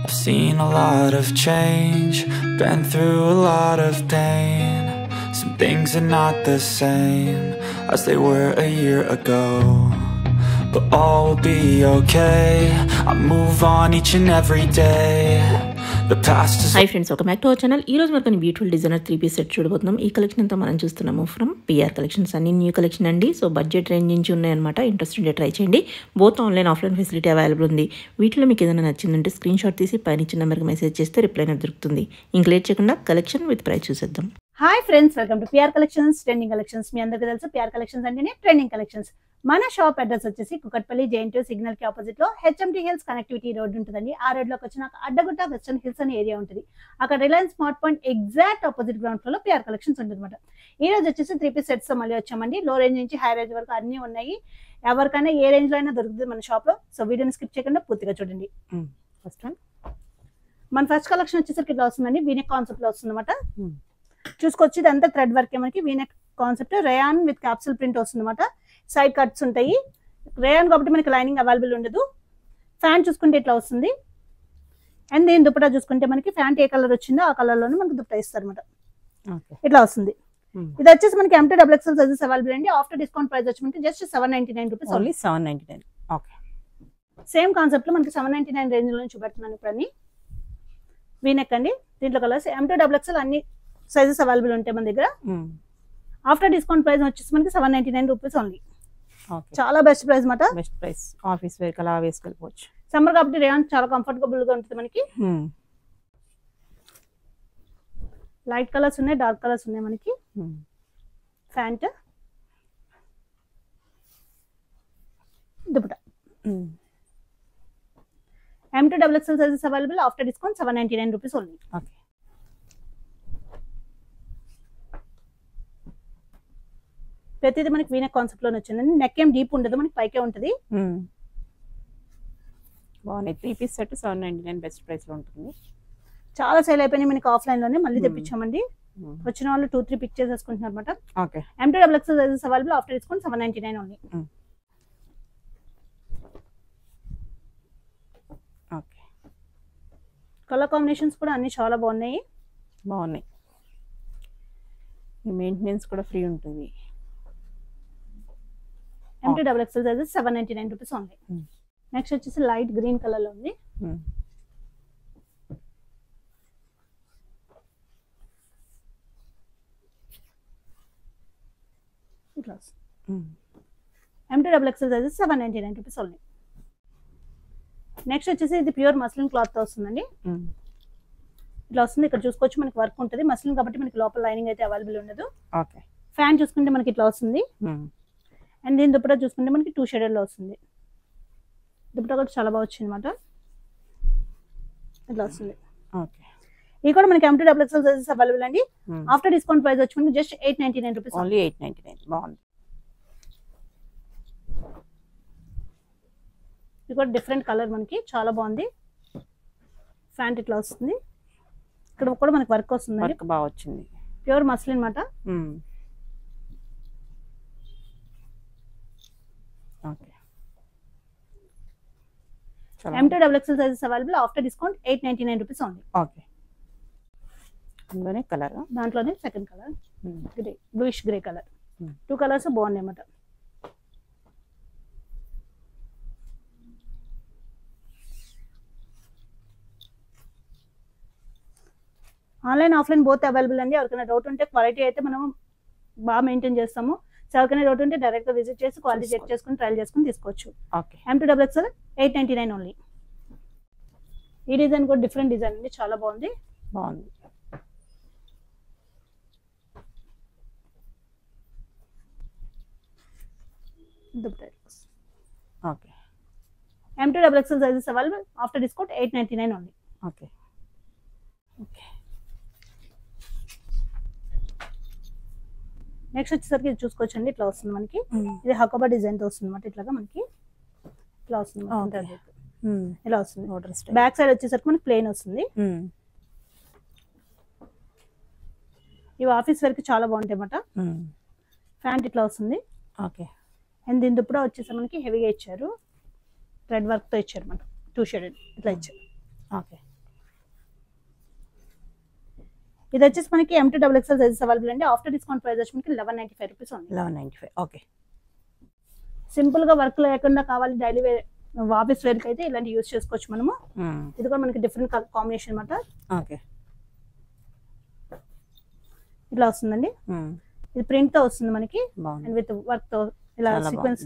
I've seen a lot of change, been through a lot of pain. Some things are not the same as they were a year ago, but all will be okay. I move on each and every day. The past is... Hi friends, welcome back to our channel. ఈ రోజు మనకు beautiful designer 3-piece set చూడబోతున్నాం. ఈ collection అంతా మనం చూస్తున్నాము from PR collections. అన్ని new collection అండి. సో బడ్జెట్ రేంజ్ నుంచి ఉన్నాయన్నమాట. ఇంట్రెస్ట్ ఉంటే ట్రై చేయండి. Both online offline facility available ఉంది. వీటిలో మీకు ఏదైనా నచ్చిందంటే స్క్రీన్ షాట్ తీసి పైన ఇచ్చిన నెంబర్కి మెసేజ్ చేస్తే రిప్లై అనేది దొరుకుతుంది. ఇంక లేట్ చేయకుండా కలెక్షన్ విత్ ప్రైస్ చూసేద్దాం. Hi friends, welcome to PR collections trending collections. మీ అందరికీ తెలుసు పిఆర్ కలెక్షన్స్ అంటేనే ట్రెండింగ్ కలెక్షన్స్. మన షాప్ అడ్రస్ వచ్చేసి కుకట్పల్లి JNTU సిగ్నల్ కి ఆపోజిట్ లో HMT హిల్స్ కనెక్టివిటీ రోడ్ ఉంటుందండి. ఆ రోడ్ లోకి వచ్చిన అడ్డగుట్ట వెస్టర్న్ హిల్స్ అనే ఏరియా ఉంటుంది. అక్కడ Reliance smart point exact opposite ground floor లో పిఆర్ కలెక్షన్స్ ఉంటుంది అనమాట. ఈ రోజు వచ్చేసి 3-piece సెట్స్ మళ్ళీ వచ్చామండి. లో రేంజ్ నుంచి హై రేంజ్ వరకు అన్ని ఉన్నాయి. ఎవరికైనా ఏ రేంజ్ లో అయినా దొరుకుతుంది మన షాప్ లో. సో వీడియోని స్కిప్ చేయకుండా పూర్తిగా చూడండి. ఫస్ట్ వన్, మన ఫస్ట్ కలెక్షన్ వచ్చేసరికి ఇట్లా వస్తుందండి. వీనెక్ కాన్సెప్ట్ లో వస్తుంది అనమాట. చూసుకోవచ్చు, ఇదంతా థ్రెడ్ వర్క్. మనకి V neck concept rayon with capsule print వస్తుంది అనమాట. సైడ్ కట్స్ ఉంటాయి. రేయాన్ కాబట్టి మనకి లైనింగ్ అవైలబుల్ ఉండదు. ఫ్యాంట్ చూసుకుంటే ఇట్లా వస్తుంది. అండ్ దీని దుపట్టా చూసుకుంటే మనకి ఫ్యాంట్ ఏ కలర్ వచ్చిందో ఆ కలర్ లోనే మనకి దుపట్టా ఇస్తారు అనమాట. ఇట్లా వస్తుంది. ఇది వచ్చేసి మనకి MT XXL సైజెస్ అవైలబుల్ అండి. ఆఫ్టర్ డిస్కౌంట్ ప్రైస్ వచ్చి మనకి just 799 rupees. Only 799. Okay, same concept లో మనకి 799 రేంజ్ లో చూపెడుతున్నాను ఇప్పుడు అన్ని. వీనెక్ అండి. దీంట్లో కలర్స్ MT XXL అన్ని సైజెస్ అవైలబుల్ ఉంటాయి మన దగ్గర. ఆఫ్టర్ డిస్కౌంట్ ప్రైస్ వచ్చేసి మనకి 799 రూపీస్ ఓన్లీ. చాలా బెస్ట్ ప్రైస్ మాట. Best price. ఆఫీస్ వేర్ కలా వేసుకెళ్ళిపోవచ్చు. సమ్మర్ కాబట్టి రేయాన్ చాలా కంఫర్టబుల్ గా ఉంటుంది మనకి. లైట్ కలర్స్ ఉన్నాయి, డార్క్ కలర్స్ ఉన్నాయి మనకి. Pant, dupatta. MT XXL sizes available. After discount 799 rupees only. Okay, ప్రతిదీ మనకి వీనెక్ కాన్సెప్ట్ లోనే వచ్చిందండి. నెక్ ఏం డీప్ ఉండదు, మనకి పైకే ఉంటుంది. బాగున్నాయి. 3-piece సెట్ 799 బెస్ట్ ప్రైస్ లో ఉంటుంది. చాలా సేల్ అయిపోయినాయి మనకి ఆఫ్లైన్ లోనే. మళ్ళీ తెప్పించామండి. వచ్చిన వాళ్ళు 2-3 పిక్ చేసేసుకుంటున్నారు అనమాట. Okay, MT XXL sizes available. After discount 799 only. Okay, colour combinations కూడా అన్ని చాలా బాగున్నాయి. బాగున్నాయి. మెయింటెనెన్స్ కూడా ఫ్రీ ఉంటుంది. MT XXL sizes 799 rupees only. Next వచ్చేసి లైట్ గ్రీన్ కలర్ లో ఉంది. ఇట్లా MT XXL sizes 799 rupees only. Next వచ్చేసి ఇది ప్యూర్ మస్లిన్ క్లాత్ తో వస్తుందండి. ఇట్లా వస్తుంది. ఇక్కడ చూసుకోవచ్చు మనకి వర్క్ ఉంటుంది. మస్లిన్ కాబట్టి మనకి లోపల లైనింగ్ అయితే అవైలబుల్ ఉండదు. ఓకే, ఫ్యాన్ చూసుకుంటే మనకి ఇట్లా వస్తుంది. అండ్ దీని దుపట్టా చూసుకుంటే మనకి 2 షేడెడ్ లో వస్తుంది. దుపట్టా కూడా చాలా బాగా వచ్చింది అనమాట. ఇట్లా వస్తుంది. ఓకే, ఇది కూడా మనకి MT XXL సైజెస్ అవైలబుల్ అండి. ఆఫ్టర్ డిస్కౌంట్ ప్రైస్ వచ్చి మనకి జస్ట్ 899 రూపీస్ ఓన్లీ. 899. బాగుంది. ఇది కూడా డిఫరెంట్ కలర్ మనకి చాలా బాగుంది. ఫ్యాంట్ ఇట్లా వస్తుంది. ఇక్కడ కూడా మనకి వర్క్ వస్తుంది. వర్క్ బాగా వచ్చింది. ప్యూర్ మస్లిన్ అన్నమాట. Okay, MT XXL sizes available. After discount 899 rupees only. Okay, అందులోనే కలర్. దాంట్లోనే second colour grey, bluish grey colour. 2 colours బాగున్నాయి అన్నమాట. ఆన్లైన్ ఆఫ్లైన్ బోత్ అవైలబుల్ అండి. ఎవరికైనా డౌట్ ఉంటే క్వాలిటీ అయితే మనం బాగా మెయింటైన్ చేస్తాము. సో ఎవరికైనా డౌట్ ఉంటే డైరెక్ట్ గా విజిట్ చేసి క్వాలిటీ చెక్ చేసుకుని ట్రయల్ చేసుకుని తీసుకోవచ్చు. Okay, MT XXL 899 only. ఈ డిజైన్ కూడా డిఫరెంట్ డిజైన్ అండి, చాలా బాగుంది. బాగుంది. Okay, MT XXL sizes available. After discount 899 only. Okay, okay. Next వచ్చేసరికి ఇది చూసుకోవచ్చు అండి. ఇట్లా వస్తుంది మనకి. ఇది హకోబా డిజైన్ తో వస్తుంది అనమాట. ఇట్లాగా మనకి ఇట్లా వస్తుంది. ఇలా వస్తుంది. బ్యాక్ సైడ్ వచ్చేసరికి మనకి ప్లెయిన్ వస్తుంది. ఇవి ఆఫీస్ వరకు చాలా బాగుంటాయి అన్నమాట. ఫ్యాంట్ ఇట్లా వస్తుంది. ఓకే, అండ్ దీని దుపట్టా వచ్చేసి మనకి హెవీగా ఇచ్చారు. థ్రెడ్ వర్క్ తో ఇచ్చారు మనకి. 2 షేడెడ్ ఇట్లా ఇచ్చారు. ఓకే, ఇది వచ్చేసి మనకి M2 XXL సైజెస్ అవైలబుల్ అండి. ఆఫ్టర్ డిస్కౌంట్ ప్రైస్ వచ్చి మనకి 1195 రూపీస్ ఉంది. 1195. ఓకే. సింపుల్ గా వర్క్ లేకుండా కావాలి డైలీ వేర్ ఆఫీస్ వేర్ కి అయితే ఇలాంటి యూస్ చేసుకోవచ్చు మనము. ఇది కూడా మనకి డిఫరెంట్ కాంబినేషన్ అన్నమాట. ఓకే. ఇలా వస్తుందండి. ఇది ప్రింట్ తో వస్తుంది మనకి అండ్ విత్ వర్క్ తో ఇలా సీక్వెన్స్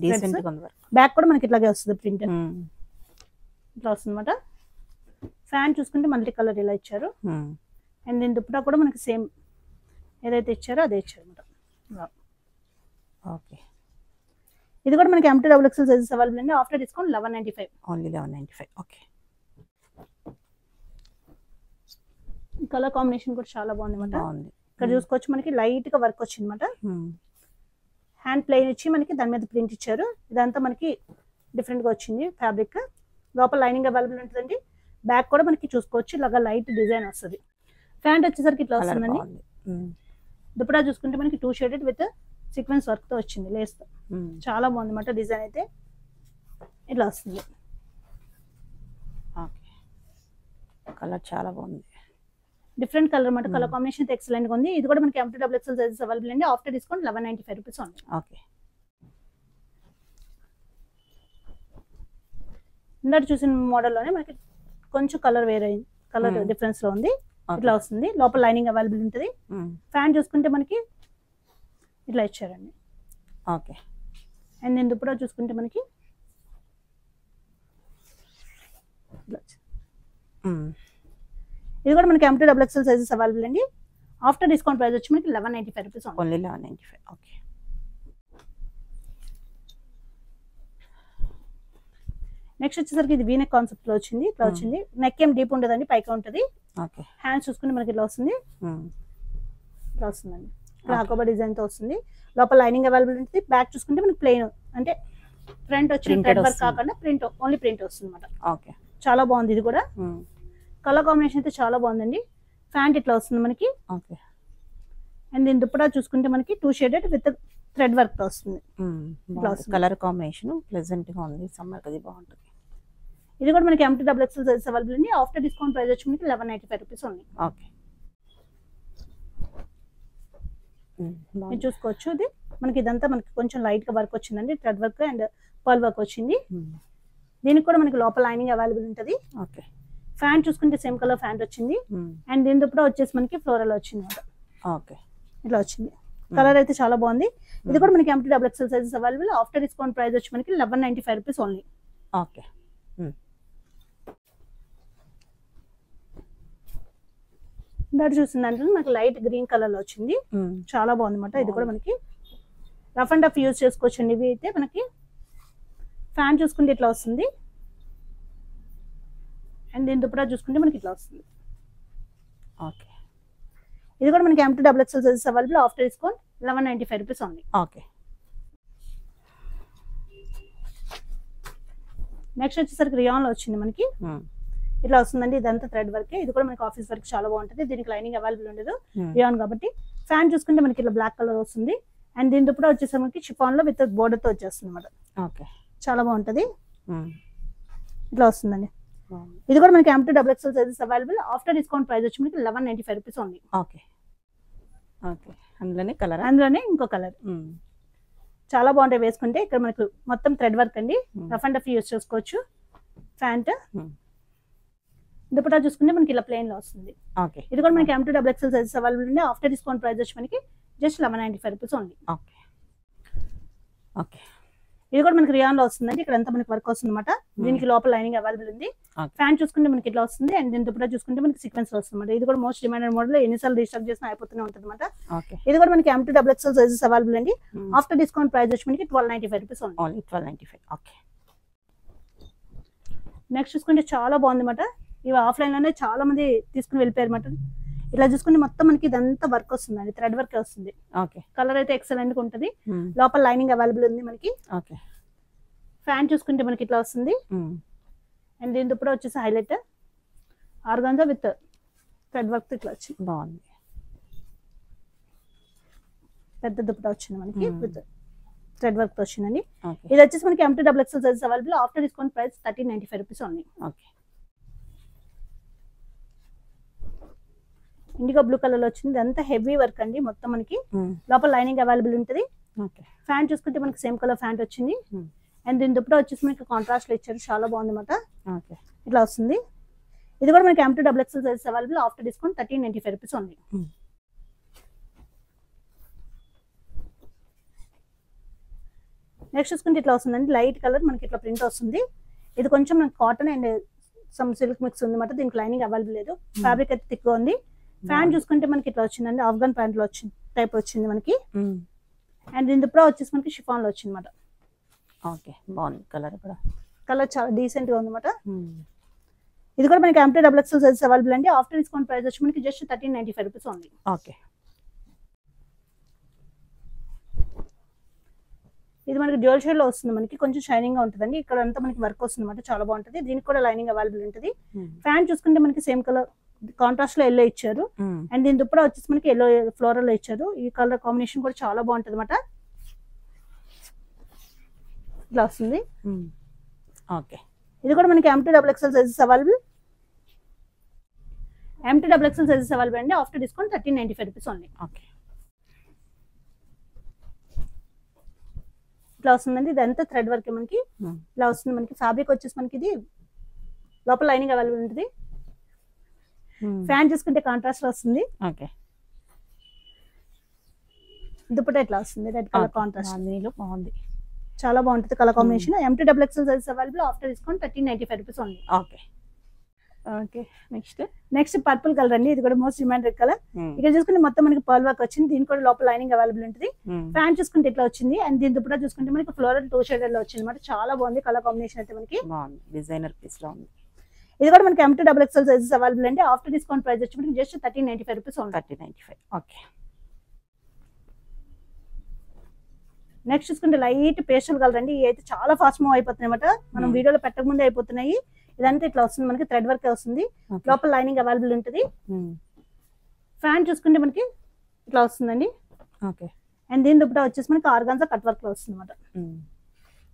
బ్యాక్ కూడా మనకి ఇట్లాగే వస్తుంది ప్రింట్. ఇట్లా వస్తుంది అన్నమాట. ఫ్యాన్ చూసుకుంటే మల్టీ కలర్ ఇలా ఇచ్చారు అండ్ దీని దుప్పటా కూడా మనకి సేమ్ ఏదైతే ఇచ్చారో అదే ఇచ్చారు అన్నమాట. ఓకే. ఇది కూడా మనకి M2 XXL సైజెస్ అవైలబుల్ అండి. After discount 1195. Only 1195. Okay. Colour combination కూడా చాలా బాగుంది అన్నమాట. బాగుంది. ఇక్కడ చూసుకోవచ్చు మనకి లైట్ గా వర్క్ వచ్చింది అన్నమాట. హ్యాండ్ ప్లెయిన్ ఇచ్చి మనకి దాని మీద ప్రింట్ ఇచ్చారు. ఇదంతా మనకి డిఫరెంట్ గా వచ్చింది ఫ్యాబ్రిక్. లోపల లైనింగ్ అవైలబుల్ ఉంటుందండి. బ్యాక్ కూడా మనకి చూసుకోవచ్చు ఇలాగా లైట్ డిజైన్ వస్తుంది. ప్యాంట్ వచ్చేసరికి ఇట్లా వస్తుందండి. దుపట్టా చూసుకుంటే మనకి 2 షేడెడ్ విత్ సీక్వెన్స్ వర్క్ తో వచ్చింది లేస్ తో. చాలా బాగుంది అన్నమాట. డిజైన్ అయితే ఇట్లా వస్తుంది. ఓకే. కలర్ చాలా బాగుంది. డిఫరెంట్ కలర్ అన్నమాట. కలర్ కాంబినేషన్ అయితే ఎక్సలెంట్ గా ఉంది. ఇది కూడా మనకి M2 XXL సైజెస్ అవైలబుల్ అండి. ఆఫ్టర్ డిస్కౌంట్ 1195 రూపీస్ ఉంది. ఓకే. ఇందాక చూసిన మోడల్లోనే మనకి కొంచెం కలర్ వేరే కలర్ డిఫరెన్స్ లో ఉంది. ఇట్లా వస్తుంది. లోపల లైనింగ్ అవైలబుల్ ఉంటుంది. ఫ్యాన్ చూసుకుంటే మనకి ఇట్లా ఇచ్చారండి. ఓకే. అండ్ నేను దుప్పటా చూసుకుంటే మనకి ఇది కూడా మనకి M2 XXL సైజెస్ అవైలబుల్ అండి. ఆఫ్టర్ డిస్కౌంట్ ప్రైస్ వచ్చి మనకి 1195 రూపీస్. ఓన్లీ 1195. ఓకే. నెక్స్ట్ వచ్చేసరికి ఇది వీనెక్ కాన్సెప్ట్ లో వచ్చింది. ఇట్లా వచ్చింది. నెక్ ఏం డీప్ ఉండదండి, పైకి ఉంటుంది. ఓకే. హ్యాండ్స్ చూసుకుంటే మనకి ఇట్లా వస్తుంది. ఇట్లా వస్తుందండి. ఇట్లా హకోబా డిజైన్ తో వస్తుంది. లోపల లైనింగ్ అవైలబుల్ ఉంటుంది. బ్యాక్ చూసుకుంటే మనకి ప్లెయిన్ అంటే ఫ్రంట్ వచ్చి థ్రెడ్ వర్క్ కాకుండా ప్రింట్ ఓన్లీ ప్రింట్ వస్తుంది అన్నమాట. ఓకే. చాలా బాగుంది. ఇది కూడా కలర్ కాంబినేషన్ అయితే చాలా బాగుందండి. ప్యాంట్ ఇట్లా వస్తుంది మనకి. ఓకే. అండ్ దీని దుప్పటా చూసుకుంటే మనకి 2 షేడెడ్ విత్ థ్రెడ్ వర్క్ తో వస్తుంది. కలర్ కాంబినేషన్ ప్లెజెంట్ గా ఉంది. సమ్మర్ కది బాగుంటుంది. ఇది కూడా మనకి M2 XXL సైజెస్ అవైలబుల్ అండి. ఆఫ్టర్ డిస్కౌంట్ ప్రైస్ వచ్చి మనకి 1195 రూపీస్ ఉంది. ఓకే. మీరు చూసుకోవచ్చు. ఇది మనకి ఇదంతా మనకి కొంచెం లైట్ గా వర్క్ వచ్చిందండి. Thread work and pearl work వచ్చింది. దీనికి కూడా మనకి లోపల లైనింగ్ అవైలబుల్ ఉంటుంది. ఓకే. ఫ్యాన్ చూసుకుంటే సేమ్ కలర్ ఫ్యాంట్ వచ్చింది. అండ్ దీని దుప్పటా వచ్చేసి మనకి ఫ్లోరల్ వచ్చింది. ఓకే. ఇట్లా వచ్చింది. కలర్ అయితే చాలా బాగుంది. ఇది కూడా మనకి M2 XXL sizes available. After discount price వచ్చి మనకి 1195 రూపీస్ ఓన్లీ. ఓకే. ఇందాక చూసిందంటే మనకి లైట్ గ్రీన్ కలర్ లో వచ్చింది. చాలా బాగుంది అన్నమాట. ఇది కూడా మనకి రఫ్ అండ్ టఫ్ యూజ్ చేసుకోవచ్చు అండి. ఇవి అయితే మనకి ఫ్యాన్ చూసుకుంటే ఇట్లా వస్తుంది. అండ్ దీని దుప్పటా చూసుకుంటే మనకి ఇట్లా వస్తుంది. ఓకే. ఇది కూడా మనకి M2 XXL sizes available. After discount 1195 rupees only. Okay. Next వచ్చేసరికి రియాన్ లో వచ్చింది మనకి. ఇట్లా వస్తుందండి. ఇదంతా థ్రెడ్ వర్క్. ఇది కూడా మనకి ఆఫీస్ వర్క్ చాలా బాగుంటుంది. దీనికి లైనింగ్ అవైలబుల్ ఉండదు రియాన్ కాబట్టి. ఫ్యాన్ చూసుకుంటే మనకి ఇట్లా బ్లాక్ కలర్ వస్తుంది. అండ్ దీని దుప్పటా వచ్చేసరికి మనకి షిఫాన్ లో విత్ బోర్డర్ తో వచ్చేస్తుంది అన్నమాట. ఓకే. చాలా బాగుంటది. ఇట్లా వస్తుందండి. ఇది కూడా మనకి M2 XXL sizes available. After discount price వచ్చి మనకి 1195 రూపీస్ ఓన్లీ. ఓకే. ఓకే. అందులోనే ఇంకో కలర్ చాలా బాగుంటాయి వేసుకుంటే. ఇక్కడ మనకి మొత్తం థ్రెడ్ వర్క్ అండి. రఫ్ అండ్ టఫ్ యూజ్ చేసుకోవచ్చు. ప్యాంట్ దుపట్టా చూసుకుంటే మనకి ఇలా ప్లెయిన్ లో వస్తుంది. ఓకే. ఇది కూడా మనకి M2 XXL సైజెస్ అవైలబుల్ ఉంది. ఆఫ్టర్ డిస్కౌంట్ ప్రైస్ వచ్చి మనకి just 1195 rupees only. Okay. Okay. ఇది కూడా మనకి రియాన్ లో వస్తుందండి. ఇక్కడ అంతా మనకి వర్క్ వస్తుంది అన్నమాట. దీనికి లోపల లైనింగ్ అవైలబుల్ ఉంది. ఫ్యాన్ చూసుకుంటే మనకి ఇట్లా వస్తుంది. అండ్ దీని దుపట్టా చూసుకుంటే మనకి సీక్వెన్స్ లో వస్తుంది. ఇది కూడా మోస్ట్ డిమాండెడ్ మోడల్. ఎన్నిసార్లు రీస్టాక్ చేసినా అయిపోతూనే ఉంటుంది అన్నమాట. ఇది కూడా మనకి M2 XXL సైజెస్ అవైలబుల్ అండి. ఆఫ్టర్ డిస్కౌంట్ ప్రైస్ వచ్చి మనకి 1295 రూపీస్ ఓన్లీ. 1295. ఓకే. నెక్స్ట్ చూసుకుంటే చాలా బాగుంది అన్నమాట. ఇవి ఆఫ్లైన్ లోనే చాలా మంది తీసుకుని వెళ్ళిపోయారు అన్నమాట. ఇలా చూసుకుంటే మొత్తం మనకి ఇదంతా వర్క్ వస్తుందండి. థ్రెడ్ వర్క్ వస్తుంది. ఓకే. కలర్ అయితే ఎక్సలెంట్ గా ఉంటుంది. లోపల లైనింగ్ అవైలబుల్ ఉంది మనకి. ఓకే. ఫ్యాన్ చూసుకుంటే మనకి ఇట్లా వస్తుంది. అండ్ దీని దుప్పటా వచ్చేసి highlight organza with thread work ఇట్లా వచ్చింది. బాగుంది. పెద్ద దుప్పటా వచ్చింది మనకి విత్ థ్రెడ్ వర్క్ తో వచ్చిందండి. ఓకే. ఇది వచ్చేసి మనకి M2 XXL sizes available. After discount price 1395 rupees only. Okay. IndiGo blue colour లో వచ్చింది. ఇదంతా హెవీ వర్క్ అండి మొత్తం మనకి. లోపల లైనింగ్ అవైలబుల్ ఉంటుంది. ఫ్యాంట్ చూసుకుంటే మనకి సేమ్ కలర్ ఫ్యాంట్ వచ్చింది. అండ్ దీని దుప్పటా వచ్చేసి మనకి కాంట్రాస్ట్ లో ఇచ్చారు, చాలా బాగుంది అనమాట. ఇట్లా వస్తుంది. ఇది కూడా మనకి M2 XXL size available. After discount 1395 rupees only. Next చూసుకుంటే ఇట్లా వస్తుందండి, లైట్ కలర్ మనకి ఇట్లా ప్రింట్ వస్తుంది. ఇది కొంచెం మనకి cotton and some silk mix ఉంది అనమాట. దీనికి లైనింగ్ అవైలబుల్ లేదు. ఫ్యాబ్రిక్ అయితే థిక్ ఉంది. ప్యాంట్ చూసుకుంటే మనకి ఇట్లా వచ్చిందండి, ఆఫ్ఘన్ ప్యాంట్ లో వచ్చింది టైప్ వచ్చింది మనకి. అండ్ దీని దుప్పటా వచ్చేసి మనకి షిఫాన్ లో వచ్చింది అనమాట. ఓకే, బాగుంది కలర్ కూడా. కలర్ చాలా డీసెంట్ గా ఉంది అనమాట. ఇది కూడా మనకి M2 XXL సైజ్ అవైలబుల్ అండి. ఆఫ్టర్ డిస్కౌంట్ ప్రైస్ వచ్చి మనకి జస్ట్ 1395 రూపీస్ ఓన్లీ. ఓకే, ఇది మనకి డ్యూయల్ షేడ్ లో వస్తుంది. మనకి కొంచెం షైనింగ్ గా ఉంటుందండి. ఇక్కడ అంతా మనకి వర్క్ వస్తుంది అనమాట, చాలా బాగుంటుంది. దీనికి కూడా లైనింగ్ అవైలబుల్ ఉంటుంది. ఫ్యాంట్ చూసుకుంటే మనకి సేమ్ కలర్ కాంట్రాస్ట్ లో ఎల్లో ఇచ్చారు. అండ్ దీని దుప్పటా వచ్చేసి మనకి ఎల్లో ఫ్లోరల్ లో ఇచ్చారు. ఈ కలర్ కాంబినేషన్ కూడా చాలా బాగుంటుంది అనమాట. ఇట్లా వస్తుంది. ఓకే, ఇది కూడా మనకి M2 XXL sizes available. M2 XXL sizes available అండి. After discount 1395 rupees only. Okay, ఇట్లా వస్తుందండి. ఇదంతా థ్రెడ్ వర్క్ మనకి ఇలా వస్తుంది. మనకి ఫ్యాబ్రిక్ వచ్చేసి మనకి ఇది లోపల లైనింగ్ అవైలబుల్ ఉంటుంది. ఫ్యాన్ చూసుకుంటే కాంట్రాస్ట్ లో వస్తుంది. ఓకే, దుప్పటా ఇట్లా వస్తుంది, రెడ్ కలర్ కాంట్రాస్ట్. బాగుంది, చాలా బాగుంటుంది colour combination. M2 XXL size available. After discount 1395 rupees only. Okay. Okay, next purple colour అండి. ఇది కూడా మోస్ట్ డిమాండెడ్ కలర్. ఇక్కడ చూసుకుంటే మొత్తం మనకి పర్ల్ వర్క్ వచ్చింది. దీని కూడా లోపల లైనింగ్ అవైలబుల్ ఉంటుంది. ఫ్యాన్ చూసుకుంటే ఇట్లా వచ్చింది. అండ్ దీని దుప్పటా చూసుకుంటే మనకి ఫ్లోరల్ 2 షేడెడ్ లో వచ్చింది అనమాట. చాలా బాగుంది కలర్ కాంబినేషన్ అయితే మనకి. బాగుంది, డిజైనర్ పీస్ లో ఉంది. ఇది కూడా మనకి M2 XXL సైజెస్ అవైలబుల్ అండి. ఆఫ్టర్ డిస్కౌంట్ ప్రైస్ వచ్చి మనకి just 1395 rupees only. 1395. Okay. Next చూసుకుంటే లైట్ పేస్టల్ కలర్ అండి. ఇవి అయితే చాలా ఫాస్ట్ మూవ్ అయిపోతున్నాయి అనమాట. మనం వీడియోలో పెట్టక ముందే అయిపోతున్నాయి. ఇదంతా ఇట్లా వస్తుంది మనకి, థ్రెడ్ వర్క్ వస్తుంది. లోపల లైనింగ్ అవైలబుల్ ఉంటుంది. ఫ్యాన్ చూసుకుంటే మనకి ఇట్లా వస్తుందండి. ఓకే. అండ్ దీని దుప్పటా వచ్చేసి మనకి ఆర్గాన్జా కట్ వర్క్ లో వస్తుంది అనమాట.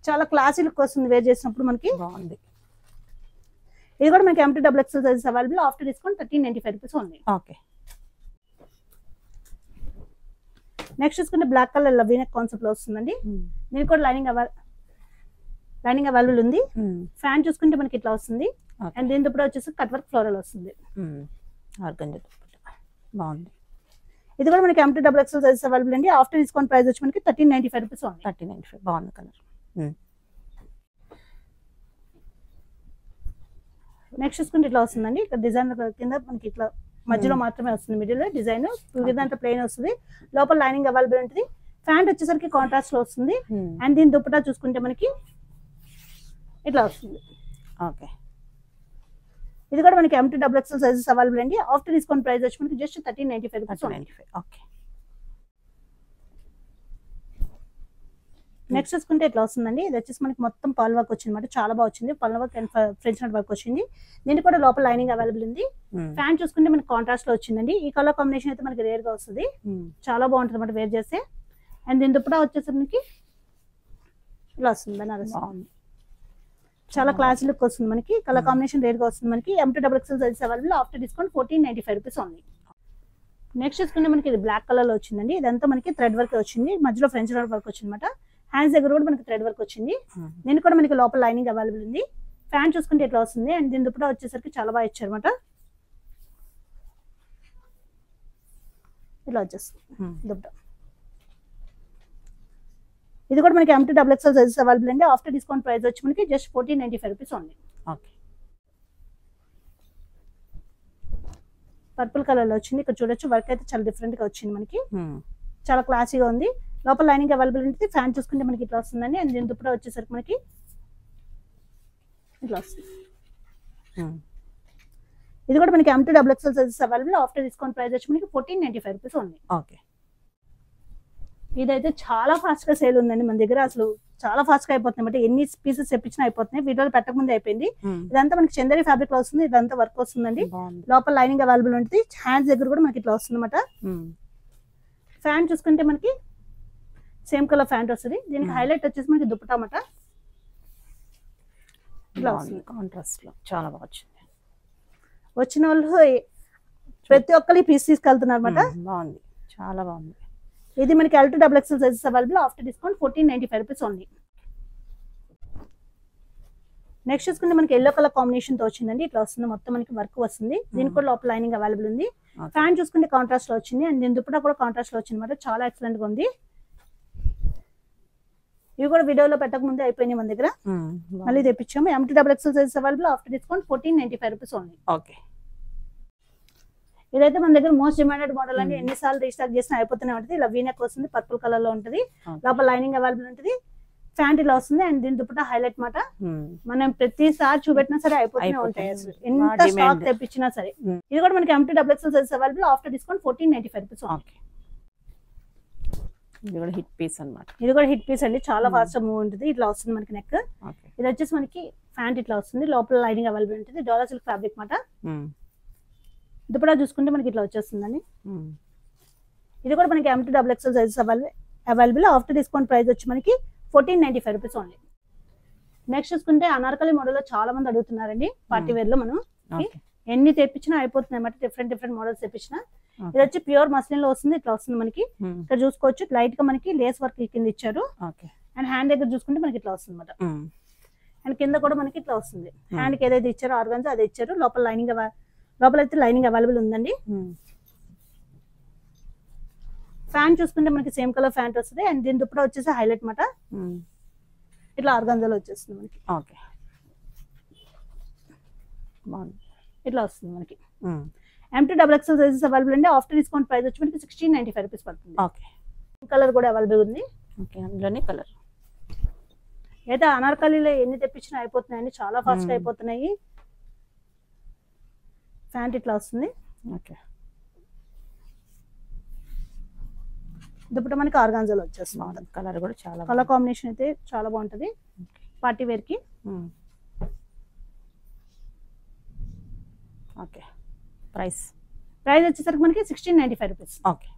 చాలా క్లాసీ లుక్ వస్తుంది వేర్ చేసినప్పుడు మనకి. బాగుంది. ఇది కూడా మనకి M2 XXL sizes available. After discount 1395 rupees only. Okay. Next చూసుకుంటే బ్లాక్ కలర్ వీనెక్ కాన్సెప్ట్ లో వస్తుందండి. దీనికి కూడా లైనింగ్ అవైలబుల్ ఉంది. ఫ్యాన్ చూసుకుంటే మనకి ఇట్లా వస్తుంది. అండ్ దీని దుప్పటా వచ్చేసి కట్ వర్క్ ఫ్లోరల్ వస్తుంది. బాగుంది. ఇది కూడా మనకి M2 XXL సైజెస్ అవైలబుల్ అండి. ఆఫ్టర్ డిస్కౌంట్ ప్రైస్ వచ్చి మనకి 1395 రూపీస్ ఓన్లీ. 1395. బాగుంది కలర్. నెక్స్ట్ చూసుకుంటే ఇట్లా వస్తుందండి. ఇక్కడ డిజైన్ కింద మనకి ఇట్లా మధ్యలో మాత్రమే వస్తుంది, మిడిల్ లో డిజైన్. ఇదంతా ప్లెయిన్ వస్తుంది. లోపల లైనింగ్ అవైలబుల్ ఉంటుంది. ఫ్యాంట్ వచ్చేసరికి కాంట్రాస్ట్ లో వస్తుంది. అండ్ దీని దుప్పటా చూసుకుంటే మనకి ఇట్లా వస్తుంది. ఓకే. ఇది కూడా మనకి M2 XXL సైజెస్ అవైలబుల్ అండి. ఆఫ్టర్ డిస్కౌంట్ ప్రైస్ వచ్చి మనకి జస్ట్ 1395 రూపీస్. ఓకే. నెక్స్ట్ చూసుకుంటే ఇట్లా వస్తుందండి. ఇది వచ్చేసి మనకి మొత్తం పర్ల్ వర్క్ వచ్చింది అనమాట. చాలా బాగా వచ్చింది. Pearl work and French knot work వచ్చింది. దీనికి కూడా లోపల లైనింగ్ అవైలబుల్ ఉంది. ఫ్యాన్ చూసుకుంటే మనకి కాంట్రాస్ట్ లో వచ్చిందండి. ఈ కలర్ కాంబినేషన్ అయితే మనకి రేర్ గా వస్తుంది. చాలా బాగుంటుంది అనమాట వేర్ చేస్తే. అండ్ దీని దుప్పటా వచ్చేసి మనకి ఇలా వస్తుంది బనారస్. చాలా క్లాసీ లుక్ వస్తుంది మనకి. కలర్ కాంబినేషన్ రేర్ గా వస్తుంది మనకి. M2 XXL sizes available. After discount 1495 rupees only. Next చూసుకుంటే మనకి ఇది బ్లాక్ కలర్ లో వచ్చిందండి. ఇదంతా మనకి థ్రెడ్ వర్క్ వచ్చింది. మధ్యలో ఫ్రెంచ్ నట్ వర్క్ వచ్చింది అనమాట. హ్యాండ్స్ దగ్గర కూడా మనకి థ్రెడ్ వర్క్ వచ్చింది. దీనికి కూడా మనకి లోపల లైనింగ్ అవైలబుల్ ఉంది. ఫ్యాన్ చూసుకుంటే ఇట్లా వస్తుంది. అండ్ దీని దుప్పటా వచ్చేసరికి చాలా బాగా ఇచ్చారు అనమాట. ఇట్లా వచ్చేస్తుంది దుప్పటా. ఇది కూడా మనకి M2 XXL సైజెస్ అవైలబుల్ అండి. ఆఫ్టర్ డిస్కౌంట్ ప్రైస్ వచ్చి మనకి just 1495 rupees only. Okay. Purple colour లో వచ్చింది. ఇక్కడ చూడొచ్చు వర్క్ అయితే చాలా డిఫరెంట్ గా వచ్చింది మనకి. చాలా క్లాసీగా ఉంది. లోపల లైనింగ్ అవైలబుల్ ఉంటుంది. ఫ్యాన్ చూసుకుంటే మనకి ఇట్లా వస్తుందండి. అండ్ దీని దుప్పటా వచ్చేసరికి మనకి ఇట్లా వస్తుంది. ఇది కూడా మనకి M2 XXL sizes available. After discount price వచ్చి మనకి 1495 రూపీస్ ఓన్లీ. ఓకే. ఇదైతే చాలా ఫాస్ట్ గా సేల్ ఉందండి మన దగ్గర. అసలు చాలా ఫాస్ట్ గా అయిపోతుంది అంటే ఎన్ని పీసెస్ తెప్పించినా అయిపోతున్నాయి. వీడియోలో పెట్టక ముందే అయిపోయింది. ఇదంతా మనకి చందేరి ఫ్యాబ్రిక్ లో వస్తుంది. ఇదంతా వర్క్ వస్తుందండి. లోపల లైనింగ్ అవైలబుల్ ఉంటుంది. హ్యాండ్స్ దగ్గర కూడా మనకి ఇట్లా వస్తుంది అనమాట. ఫ్యాన్ చూసుకుంటే మనకి సేమ్ కలర్ ఫ్యాంట్ వస్తుంది. దీనికి హైలైట్ వచ్చేసి మనకి దుప్పటా అన్నమాట. కాంట్రాస్ట్ లో చాలా బాగా వచ్చింది. వచ్చిన వాళ్ళు ప్రతి ఒక్కరి పీస్ తీసుకెళ్తున్నారు అనమాట. బాగుంది, చాలా బాగుంది. ఇది మనకి L2 XXL sizes available after discount 1495 rupees only. Next చూసుకుంటే మనకి ఎల్లో కలర్ కాంబినేషన్ తో వచ్చిందండి. ఇట్లా వస్తుంది, మొత్తం మనకి వర్క్ వస్తుంది. దీనికి కూడా లోపల లైనింగ్ అవైలబుల్ ఉంది. ఫ్యాన్ చూసుకుంటే కాంట్రాస్ట్ లో వచ్చింది అండ్ దీని దుపట్టా కూడా కాంట్రాస్ట్ లో వచ్చింది అనమాట. చాలా ఎక్సలెంట్ గా ఉంది. ఇవి కూడా వీడియోలో పెట్టక ముందే అయిపోయినాయి మన దగ్గర, మళ్ళీ తెప్పించాము. M2 XXL sizes available after discount 1495 rupees only. Okay, ఇదైతే మన దగ్గర మోస్ట్ డిమాండెడ్ మోడల్ అండి. ఎన్నిసార్లు రీస్టాక్ చేసినా అయిపోతూనే ఉంటుంది. ఇలా వీనెక్ వస్తుంది, పర్పుల్ కలర్ లో ఉంటుంది. లోపల లైనింగ్ అవైలబుల్ ఉంటుంది. ప్యాంట్ ఇలా వస్తుంది అండ్ దీని దుపట్టా హైలైట్ మాట. మనం ప్రతిసారి చూపెట్టినా సరే అయిపోతూనే ఉంటాయి అసలు, ఎంత స్టాక్ తెప్పించినా సరే. ఇది కూడా మనకి M2 XXL sizes available after discount 1495 rupees. Okay, ఇది కూడా హిట్ పీస్ అన్నమాట. ఇది కూడా హిట్ పీస్ అండి, చాలా ఫాస్ట్ మూవ్ ఉంటుంది. ఇట్లా వస్తుంది మనకి నెక్. ఇది వచ్చేసి మనకి ప్యాంట్ ఇట్లా వస్తుంది, లోపల లైనింగ్ అవైలబుల్ ఉంటుంది. డోలా సిల్క్ ఫ్యాబ్రిక్ మాట. దుపట్టా చూసుకుంటే మనకి ఇట్లా వచ్చేస్తుందండి. ఇది కూడా మనకి M2 XXL sizes available after discount price వచ్చి మనకి 1495 రూపీస్ ఓన్లీ. నెక్స్ట్ చూసుకుంటే అనార్కలి మోడల్ లో చాలా మంది అడుగుతున్నారండి. పార్టీ వేర్ లో మనం ఎన్ని తెప్పించినా అయిపోతుంది అన్నమాట. డిఫరెంట్ మోడల్స్ తెప్పించిన. ఇది వచ్చి ప్యూర్ మస్లిన్ లో వస్తుంది. ఇట్లా వస్తుంది మనకి. ఇక్కడ చూసుకోవచ్చు లైట్ గా మనకి లేస్ వర్క్ కింద ఇచ్చారు. అండ్ హ్యాండ్ దగ్గర చూసుకుంటే మనకి ఇట్లా వస్తుంది అనమాట. అండ్ కింద కూడా మనకి ఇట్లా వస్తుంది. హ్యాండ్ కి ఏదైతే ఇచ్చారో ఆర్గన్స్ అదే ఇచ్చారు. లోపల అయితే లైనింగ్ అవైలబుల్ ఉందండి. ఫ్యాన్ చూసుకుంటే మనకి సేమ్ కలర్ ఫ్యాంట్ వస్తుంది అండ్ దీని దుపట్టా వచ్చేసి హైలైట్ మాట. ఇట్లా ఆర్గాన్జాలో వచ్చేస్తుంది మనకి. ఓకే, బాగుంది. ఇట్లా వస్తుంది మనకి. M2 XXL సైజెస్ అవైలబుల్ అండి. ఆఫ్టర్ డిస్కౌంట్ ప్రైస్ వచ్చి మనకి 1695 రూపీస్ పడుతుంది. ఓకే, కలర్ కూడా అవైలబుల్ ఉంది. ఓకే, అందులోనే కలర్. అయితే అనార్కలీలో ఎన్ని తెప్పించినా అయిపోతున్నాయండి, చాలా ఫాస్ట్ గా అయిపోతున్నాయి. ఫ్యాంట్ ఇట్లా వస్తుంది. ఓకే, దుపట్టా మనకి ఆర్గాన్జాలో వచ్చేస్తుంది. కలర్ కూడా చాలా కలర్ కాంబినేషన్ అయితే చాలా బాగుంటది పార్టీ వేర్ కి. ఓకే, ప్రైస్ వచ్చేసరికి మనకి 1695 రూపీస్. ఓకే,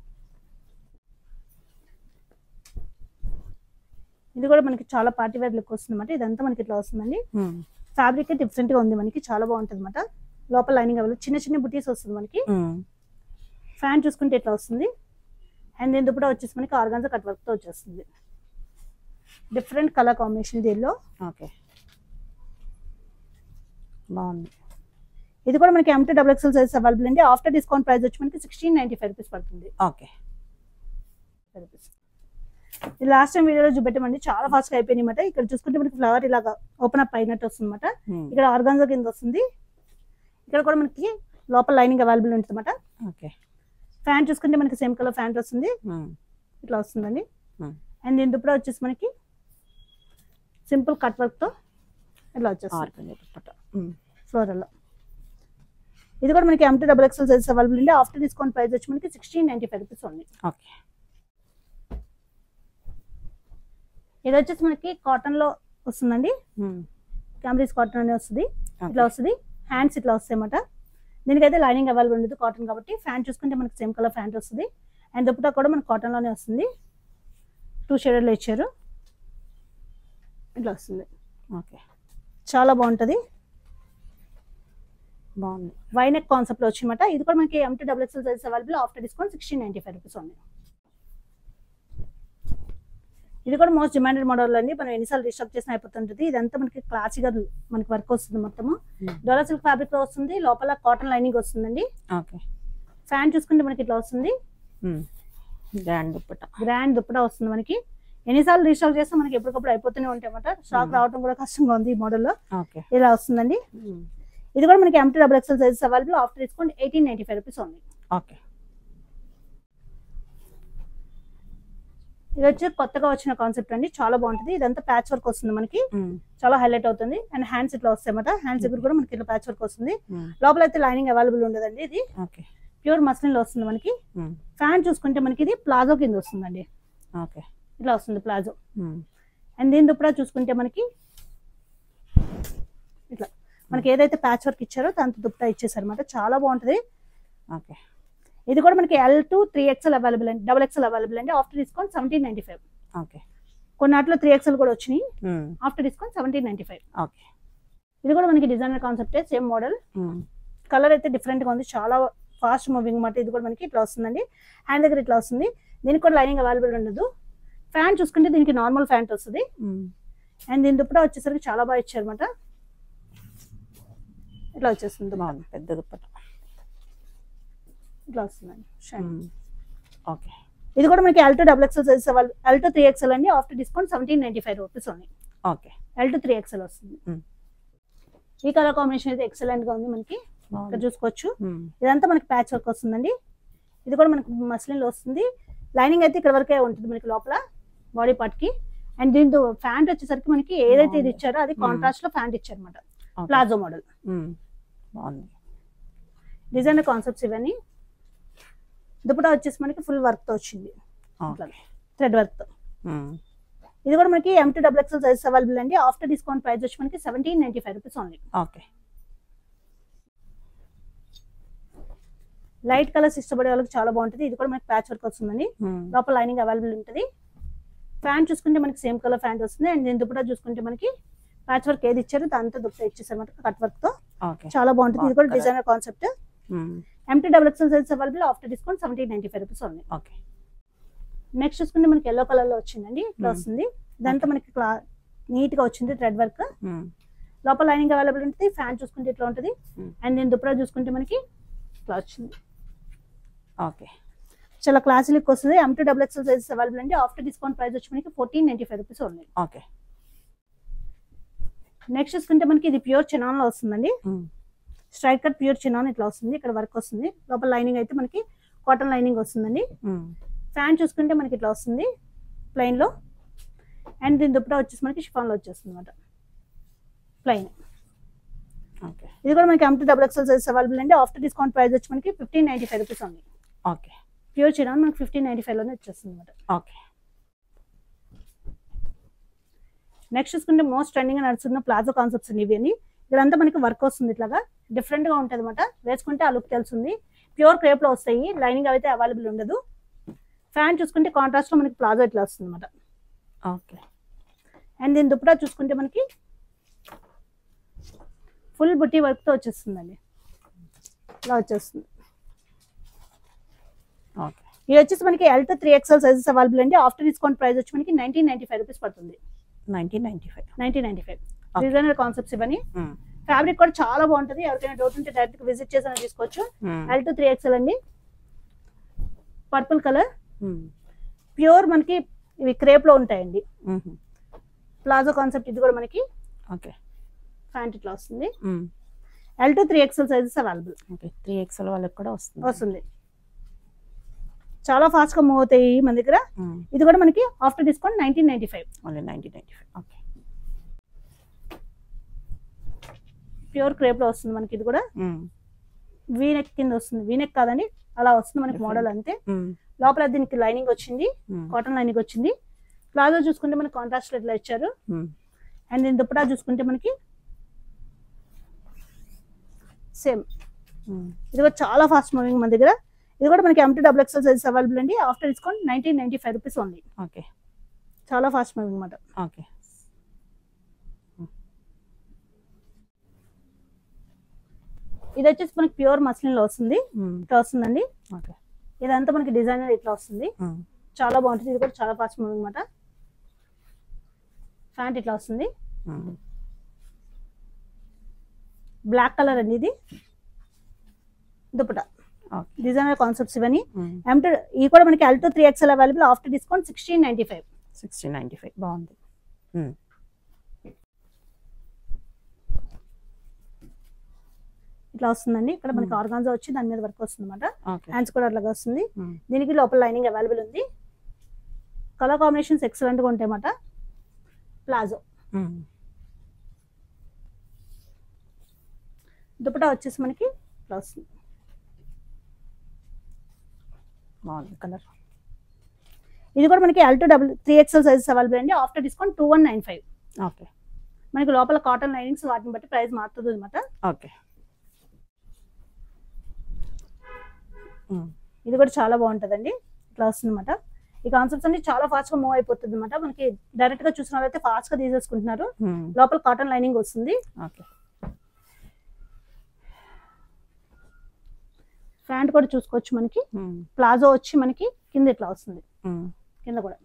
ఇది కూడా మనకి చాలా పార్టీ వేర్ లుక్ వస్తుంది అనమాట. ఇదంతా మనకి ఇట్లా వస్తుందండి. ఫ్యాబ్రిక్ డిఫరెంట్ గా ఉంది మనకి, చాలా బాగుంటుంది అనమాట. లోపల లైనింగ్ అవైలబుల్, చిన్న బుటీస్ వస్తుంది మనకి. ఫ్యాన్ చూసుకుంటే ఇట్లా వస్తుంది అండ్ దీని దుపట్టా వచ్చేసి మనకి ఆర్గాన్జా కట్ వర్క్ తో వచ్చేస్తుంది. డిఫరెంట్ కలర్ కాంబినేషన్ దీనిలో. ఓకే, బాగుంది. ఇది కూడా మనకి M2 XXL సైజ్ అవైలబుల్ అండి. ఆఫ్టర్ డిస్కౌంట్ ప్రైస్ వచ్చి మనకి 1695 రూపీస్ పడుతుంది. ఓకే, ఇది లాస్ట్ టైం వీడియోలో చూపెట్టమండి, చాలా ఫాస్ట్ గా అయిపోయింది అనమాట. ఇక్కడ చూసుకుంటే మనకి ఫ్లవర్ ఇలాగా ఓపెన్ అప్ అయినట్టు వస్తుంది అనమాట. ఇక్కడ ఆర్గాన్జా కింద వస్తుంది. ఇక్కడ కూడా మనకి లోపల లైనింగ్ అవైలబుల్ ఉంటుంది అనమాట. ఓకే, ఫ్యాంట్ చూసుకుంటే మనకి సేమ్ కలర్ ఫ్యాంట్ వస్తుంది. ఇట్లా వస్తుందండి. అండ్ దీని దుపట్టా వచ్చేసి మనకి సింపుల్ కట్ వర్క్ తో ఇట్లా వచ్చేస్తుంది ఫ్లోరల్ లో. ఇది కూడా మనకి M2 XXL సైజ్ అవైలబుల్ అండి. ఆఫ్టర్ డిస్కౌంట్ ప్రైస్ వచ్చి మనకి 1695 రూపీస్ ఉంది. ఓకే, ఇది వచ్చేసి మనకి కాటన్ లో వస్తుందండి. క్యామ్రీస్ కాటన్ అనే వస్తుంది. ఇట్లా వస్తుంది. హ్యాండ్స్ ఇట్లా వస్తాయి అన్నమాట. దీనికైతే లైనింగ్ అవైలబుల్ ఉండదు కాటన్ కాబట్టి. ఫ్యాంట్ చూసుకుంటే మనకి సేమ్ కలర్ ఫ్యాంట్ వస్తుంది అండ్ దుపట్టా కూడా మనకి కాటన్ లోనే వస్తుంది. 2 షేడర్లు ఇచ్చారు. ఇట్లా వస్తుంది. ఓకే, చాలా బాగుంటది. బాగుంది. వైనెక్ కాన్సెప్ట్ లో వచ్చిందన్నమాట. ఇది కూడా మనకి M2 XXL size available after discount 1695 rupees ఉంది. ఇది కూడా మోస్ట్ డిమాండెడ్ మోడల్ అండి. మనం ఎన్నిసార్లు రీస్టాక్ చేసినా అయిపోతుంటది. ఇదంతా మనకి క్లాసీగా మనకి వర్క్ వస్తుంది. మొత్తము డోలా సిల్క్ ఫ్యాబ్రిక్ లో వస్తుంది. లోపల కాటన్ లైనింగ్ వస్తుందండి. ఓకే, ఫ్యాన్ చూసుకుంటే మనకి ఇట్లా వస్తుంది. గ్రాండ్ దుప్పటా వస్తుంది మనకి. ఎన్నిసార్లు రీస్టాక్ చేస్తే మనకి ఎప్పటికప్పుడు అయిపోతూనే ఉంటాయి అన్నమాట. స్టాక్ రావడం కూడా కష్టంగా ఉంది ఈ మోడల్లో. ఇలా వస్తుందండి. ఇది కూడా మనకి M2 XXL sizes available after discount 1895 rupees ఉంది. ఓకే, ఇది వచ్చి కొత్తగా వచ్చిన కాన్సెప్ట్ అండి, చాలా బాగుంటుంది. ఇదంతా ప్యాచ్ వర్క్ వస్తుంది మనకి, చాలా హైలైట్ అవుతుంది. అండ్ హ్యాండ్స్ ఇట్లా వస్తాయి అన్నమాట. హ్యాండ్స్ దగ్గర కూడా మనకి ఇట్లా ప్యాచ్ వర్క్ వస్తుంది. లోపల అయితే లైనింగ్ అవైలబుల్ ఉండదండి. ఇది ప్యూర్ మస్లిన్ లో వస్తుంది మనకి. ఫ్యాన్ చూసుకుంటే మనకి ఇది ప్లాజో కింద వస్తుందండి. ఇట్లా వస్తుంది ప్లాజో. అండ్ దీని దుపట్టా చూసుకుంటే మనకి ఇట్లా మనకి ఏదైతే ప్యాచ్ వర్క్ ఇచ్చారో దాంతో దుపట్టా ఇచ్చేసారు అనమాట. చాలా బాగుంటది. ఇది కూడా మనకి L2 3XL అవైలబుల్ అండి, XXL అవైలబుల్ అండి. After discount 1795. కొన్నాట్లో 3XL కూడా వచ్చినాయి. After discount 1795. ఇది కూడా మనకి designer concept, same model. Colour అయితే డిఫరెంట్ గా ఉంది, చాలా ఫాస్ట్ మూవింగ్ మాట. ఇది కూడా మనకి ఇట్లా వస్తుందండి. హ్యాండ్ దగ్గర ఇట్లా వస్తుంది. దీనికి కూడా లైనింగ్ అవైలబుల్ ఉండదు. ఫ్యాంట్ చూసుకుంటే దీనికి నార్మల్ ఫ్యాంట్ వస్తుంది. అండ్ దీని దుప్పటా వచ్చేసరికి చాలా బాగా ఇచ్చారన్నమాట. ఇట్లా వచ్చేస్తుంది పెద్ద దుప్పటా ఇట్లా వస్తుందండి. ఓకే. ఇది కూడా మనకి L2 XXL size L2 3XL అండి. After discount 1795 rupees only. Okay. L2 3XL వస్తుంది. ఈ కలర్ కాంబినేషన్ అయితే ఎక్సలెంట్ గా ఉంది. మనకి ఇక్కడ చూసుకోవచ్చు. ఇదంతా మనకి ప్యాచ్ వర్క్ వస్తుందండి. ఇది కూడా మనకి మస్లిన్ లో వస్తుంది. లైనింగ్ అయితే ఇక్కడ వరకే ఉంటుంది మనకి లోపల బాడీ పార్ట్ కి. అండ్ దీంతో ఫ్యాంట్ వచ్చేసరికి మనకి ఏదైతే ఇది ఇచ్చారో అది కాంట్రాస్ట్ లో ఫ్యాంట్ ఇచ్చారు అనమాట. ప్లాజో మోడల్ డిజైనర్ కాన్సెప్ట్స్ ఇవన్నీ. దుపట్టా వచ్చేసి మనకి ఫుల్ వర్క్ తో వచ్చింది, థ్రెడ్ వర్క్ తో. ఇది కూడా మనకి M2 XXL సైజ్ అవైలబుల్ అండి. ఆఫ్టర్ డిస్కౌంట్ ప్రైస్ వచ్చి మనకి 1795 rupees only. Okay. Light colours ఇష్టపడే వాళ్ళకి చాలా బాగుంటుంది. ఇది కూడా మనకి ప్యాచ్ వర్క్ వస్తుందండి. లోపల లైనింగ్ అవైలబుల్ ఉంటుంది. ఫ్యాంట్ చూసుకుంటే మనకి సేమ్ కలర్ ఫ్యాంట్ వస్తుంది. అండ్ దీని దుపట్టా చూసుకుంటే మనకి ప్యాచ్ వర్క్ ఏది ఇచ్చారో దాంతో దుపట్టా ఇచ్చేసారు అనమాట, కట్ వర్క్ తో. చాలా బాగుంటుంది. ఇది కూడా designer concept. M2 XXL size available. After discount 1795 rupees only. Okay. Next చూసుకుంటే మనకి ఎల్లో కలర్ లో వచ్చిందండి. ఇట్లా వస్తుంది. ఇదంతా మనకి నీట్ గా వచ్చింది థ్రెడ్ వర్క్. లోపల లైనింగ్ అవైలబుల్ ఉంటుంది. ఫ్యాంట్ చూసుకుంటే ఇట్లా ఉంటుంది. అండ్ దీని దుపట్టా చూసుకుంటే మనకి ఇట్లా వచ్చింది. ఓకే. చాలా క్లాసీ లుక్ వస్తుంది. M2 XXL సైజ్ అవైలబుల్ అండి. ఆఫ్టర్ డిస్కౌంట్ ప్రైస్ వచ్చి మనకి 1495 రూపీస్ ఓన్లీ. ఓకే. నెక్స్ట్ చూసుకుంటే మనకి ఇది ప్యూర్ చినాన్ లో వస్తుందండి. స్ట్రైట్ కట్ ప్యూర్ చినాన్ ఇట్లా వస్తుంది. ఇక్కడ వర్క్ వస్తుంది. లోపల లైనింగ్ అయితే మనకి కాటన్ లైనింగ్ వస్తుందండి. ఫ్యాంట్ చూసుకుంటే మనకి ఇట్లా వస్తుంది ప్లెయిన్ లో. అండ్ దీని దుపట్టా వచ్చేసి మనకి షిఫాన్ లో వచ్చేస్తుంది అనమాట, ప్లెయిన్. ఇది కూడా మనకి M2 XXL సైజ్ అవైలబుల్ అండి. ఆఫ్టర్ డిస్కౌంట్ ప్రైస్ వచ్చి మనకి 1595 rupees only. Okay. Pure chinon మనకి 1595 లోనే వచ్చేస్తుంది అనమాట. ఓకే. నెక్స్ట్ చూసుకుంటే మోస్ట్ ట్రెండింగ్ గా నడుస్తున్న ప్లాజో కాన్సెప్ట్స్ ఇవి అని. ఇక్కడంతా మనకి వర్క్ వస్తుంది. ఇట్లాగా డిఫరెంట్ గా ఉంటుంది అనమాట. వేసుకుంటే ఆ లుక్ తెలుస్తుంది. ప్యూర్ క్రేప్ లో వస్తాయి. లైనింగ్ అయితే అవైలబుల్ ఉండదు. ఫ్యాంట్ చూసుకుంటే కాంట్రాస్ట్ లో మనకి ప్లాజో ఇట్లా వస్తుంది అనమాట. ఓకే. అండ్ దీని దుపట్టా చూసుకుంటే మనకి ఫుల్ బుట్టి వర్క్ తో వచ్చేస్తుందండి. ఇలా వచ్చేస్తుంది. ఓకే. ఇది వచ్చేసి మనకి L2 3XL సైజెస్ అవైలబుల్ అండి. ఆఫ్టర్ డిస్కౌంట్ ప్రైస్ వచ్చి మనకి 1995 రూపీస్ పడుతుంది. 1995 డిజైనర్ కాన్సెప్ట్స్ ఇవన్నీ. ఫ్యాబ్రిక్ కూడా చాలా బాగుంటుంది. ఎవరికైనా డౌట్ ఉంటే డైరెక్ట్ గా విజిట్ చేసి తీసుకోవచ్చు. L2 3XL అండి. పర్పుల్ కలర్ ప్యూర్ మనకి ఇవి క్రేప్ లో ఉంటాయండి. Palazzo concept. ఇది కూడా మనకి ఫ్యాంట్ ఇట్లా వస్తుంది. L2 3XL sizes available. 3XL వాళ్ళకి కూడా వస్తుంది. చాలా ఫాస్ట్ గా మూవ్ అవుతాయి మన దగ్గర. ఇది కూడా మనకి after discount 1995. Okay. Pure crepe లో వస్తుంది మనకి. ఇది కూడా వీనెక్ కింద వస్తుంది. వీనెక్ కాదండి, అలా వస్తుంది మనకి మోడల్ అంతే. లోపల దీనికి లైనింగ్ వచ్చింది, కాటన్ లైనింగ్ వచ్చింది. ప్లాజో చూసుకుంటే మనకి కాంట్రాస్ట్ ఇట్లా ఇచ్చారు. అండ్ దీని దుపట్టా చూసుకుంటే మనకి సేమ్. ఇది కూడా చాలా ఫాస్ట్ మూవింగ్ మన దగ్గర. ఇది కూడా మనకి M2 XXL సైజ్ అవైలబుల్ అండి. After discount 1995 rupees only. Okay. చాలా ఫాస్ట్ మూవింగ్ అన్నమాట. ఓకే. ఇది వచ్చేసి మనకి ప్యూర్ మస్లిన్ లో వస్తుంది. ఇట్లా వస్తుందండి. ఇదంతా మనకి డిజైనర్ ఇట్లా వస్తుంది. చాలా బాగుంటుంది. ఇది కూడా చాలా ఫాస్ట్ మూవింగ్ అన్నమాట. ఫ్యాంట్ ఇట్లా వస్తుంది. బ్లాక్ కలర్ అండి. ఇది దుపట్టా. డిజైనర్ కాన్సెప్ట్స్ ఇవన్నీ. ఇది కూడా మనకి L2 3XL available. After discount 1695. బాగుంది. ఇట్లా వస్తుందండి. ఇక్కడ మనకి ఆర్గాన్జా వచ్చి దాని మీద వర్క్ వస్తుంది అనమాట. హ్యాండ్స్ కూడా అట్లాగా వస్తుంది. దీనికి లోపల లైనింగ్ అవైలబుల్ ఉంది. కలర్ కాంబినేషన్స్ ఎక్సలెంట్ గా ఉంటాయి అన్నమాట. ప్లాజో. దుపట్టా వచ్చేసి మనకి ఇట్లా వస్తుంది. కలర్. ఇది కూడా మనకి L2 3XL సైజెస్ అవైలబుల్ అండి. After discount 2195. ఓకే. మనకి లోపల కాటన్ లైనింగ్స్ వాటిని బట్టి ప్రైస్ మారుతుంది అనమాట. ఓకే. ఇది కూడా చాలా బాగుంటుందండి. ఇట్లా వస్తుంది అనమాట. ఈ కాన్సెప్ట్స్ అన్ని చాలా ఫాస్ట్ గా మూవ్ అయిపోతుంది అనమాట. మనకి డైరెక్ట్ గా చూసిన వాళ్ళైతే ఫాస్ట్ గా తీసేసుకుంటున్నారు. లోపల కాటన్ లైనింగ్ వస్తుంది. ఓకే. ఫ్యాంట్ ప్యాంట్ కూడా చూసుకోవచ్చు. మనకి ప్లాజో వచ్చి మనకి కింద ఇట్లా వస్తుంది, కింద కూడా.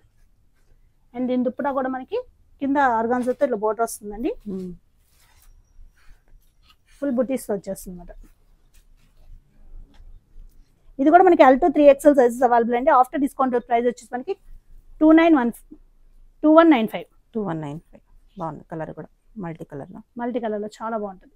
అండ్ దీని దుప్పటా కూడా మనకి కింద ఆర్గాన్జాతో ఇట్లా బోర్డర్ వస్తుందండి. ఫుల్ బుటీస్ వచ్చేస్తుంది అన్నమాట. ఇది కూడా మనకి L to 3XL sizes available అండి. ఆఫ్టర్ డిస్కౌంట్ ప్రైస్ వచ్చేసి మనకి 2195. బాగుంది కలర్ కూడా, మల్టీ కలర్ లో చాలా బాగుంటుంది.